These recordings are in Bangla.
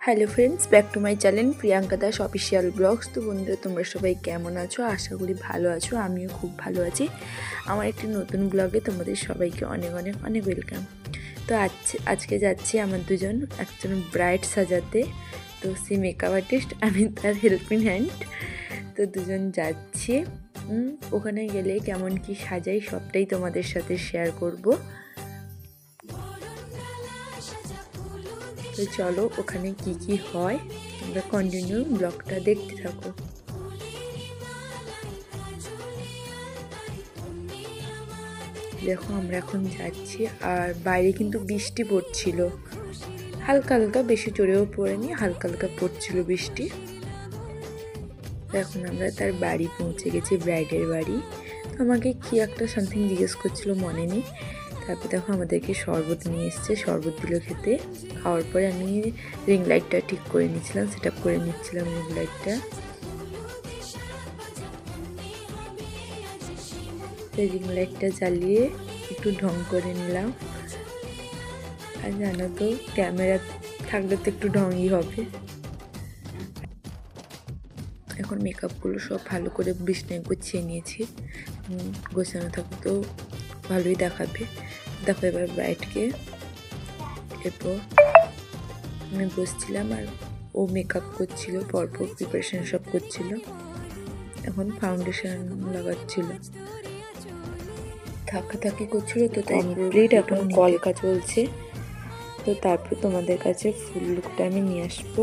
Hello friends, back to my channel Priyanka Das official blogs. তো বন্ধুরা, তোমরা সবাই কেমন আছো? আশা করি ভালো আছো। আমিও খুব ভালো আছি। আমার একটি নতুন ব্লগে তোমাদের সবাইকে অনেক অনেক অনেক ওয়েলকাম। তো আজকে যাচ্ছি আমার একজন ব্রাইড সাজাতে। তো সে মেকআপ আর্টিস্ট, আমি তার হেল্পিং হ্যান্ড। তো দুজন যাচ্ছি। ওখানে গেলে কেমন কি সাজাই সবটাই তোমাদের সাথে শেয়ার করব। তো চলো, ওখানে কি কি হয় তোমরা কন্টিনিউ ব্লগটা দেখতে থাকো। দেখো, আমরা এখন যাচ্ছি আর বাইরে কিন্তু বৃষ্টি পড়ছিল, হালকা হালকা, বেশি জোরেও পড়েনি, হালকা হালকা পড়ছিল বৃষ্টি। এখন আমরা তার বাড়ি পৌঁছে গেছি, ব্রাইডের বাড়ি। তো আমাকে কি একটা সামথিং জিজ্ঞেস করছিল, মনে নেই। তারপর দেখো আমাদেরকে শরবত নিয়ে এসছে, শরবত দিল খেতে। খাওয়ার পরে আমি রিং লাইটটা ঠিক করে নিচ্ছিলাম, সেট আপ করে নিচ্ছিলাম রিং লাইটটা। রিং লাইটটা জ্বালিয়ে একটু ঢং করে নিলাম। আর জানো তো, ক্যামেরা থাকলে তো একটু ঢংই হবে। এখন মেকআপগুলো সব ভালো করে বিছনায় গুছিয়ে নিয়েছি। গোছানো থাকলে তো ভালোই দেখাবে। দেখো এবার ব্রাইডকে, এরপর আমি বসছিলাম আর ও মেকআপ করছিল, পরপর প্রিপারেশন সব করছিল। এখন ফাউন্ডেশন লাগাচ্ছিল, থাকি করছিল। তো তাই এখন কলকা চলছে। তো তারপর তোমাদের কাছে ফুল লুকটা আমি নিয়ে আসবো।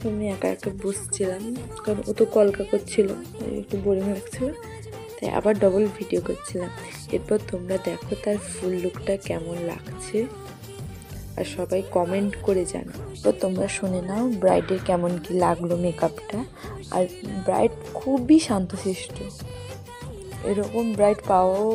আমি একা একা বসছিলাম, কারণ ও তো কলকা করছিল, একটু বোরিং লাগছিল, তাই আবার ডবল ভিডিও করছিলাম। এরপর তোমরা দেখো তার ফুল লুকটা কেমন লাগছে, আর সবাই কমেন্ট করে জানো। তো তোমরা শুনে নাও ব্রাইডের কেমন কি লাগলো মেকআপটা। আর ব্রাইড খুবই শান্তশিষ্ট, এরকম ব্রাইড পাওয়াও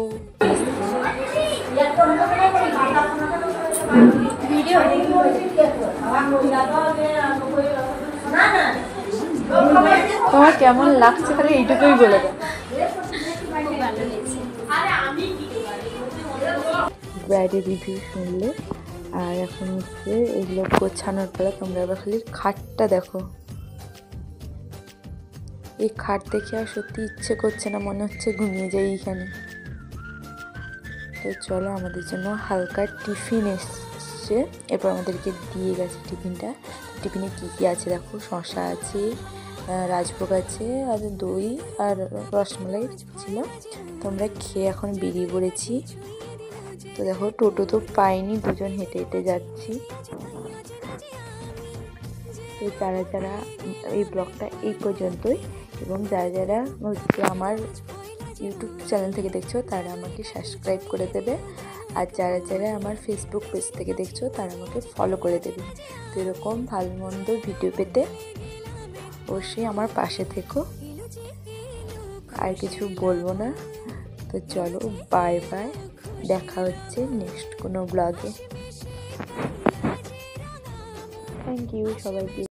তোমার কেমন লাগছে তাহলে এইটুকুই বলে দাও। ব্রাইডের রিভিউ শুনলে, আর এখন হচ্ছে এগুলো গোছানোর পরে তোমরা এবার খালি খাটটা দেখো। এই খাট দেখে আর সত্যি ইচ্ছে করছে না, মনে হচ্ছে ঘুমিয়ে যাই এইখানে। তো চলো, আমাদের জন্য হালকা টিফিন এসছে, এরপর আমাদেরকে দিয়ে গেছে টিফিনটা। টিফিনে কী কী আছে দেখো, শসা আছে, রাজভোগ আছে, আর দই আর রসমালাই ছিল। তো আমরা খেয়ে এখন বেরিয়ে পড়েছি। তো দেখো, টোটো তো পাইনি, দুজন হেঁটে হেঁটে যাচ্ছি। তো যারা এই ব্লগটা এই পর্যন্তই, এবং যারা হচ্ছে আমার ইউটিউব চ্যানেল থেকে দেখছো তারা আমাকে সাবস্ক্রাইব করে দেবে, আর যারা আমার ফেসবুক পেজ থেকে দেখছো তারা আমাকে ফলো করে দেবে। তো এরকম ভালো মন্দ ভিডিও পেতে অবশ্যই আমার পাশে থেকো। আর কিছু বলবো না। তো চলো, বাই বাই, দেখা হচ্ছে নেক্সট কোনো ব্লগে। থ্যাংক ইউ সবাইকে।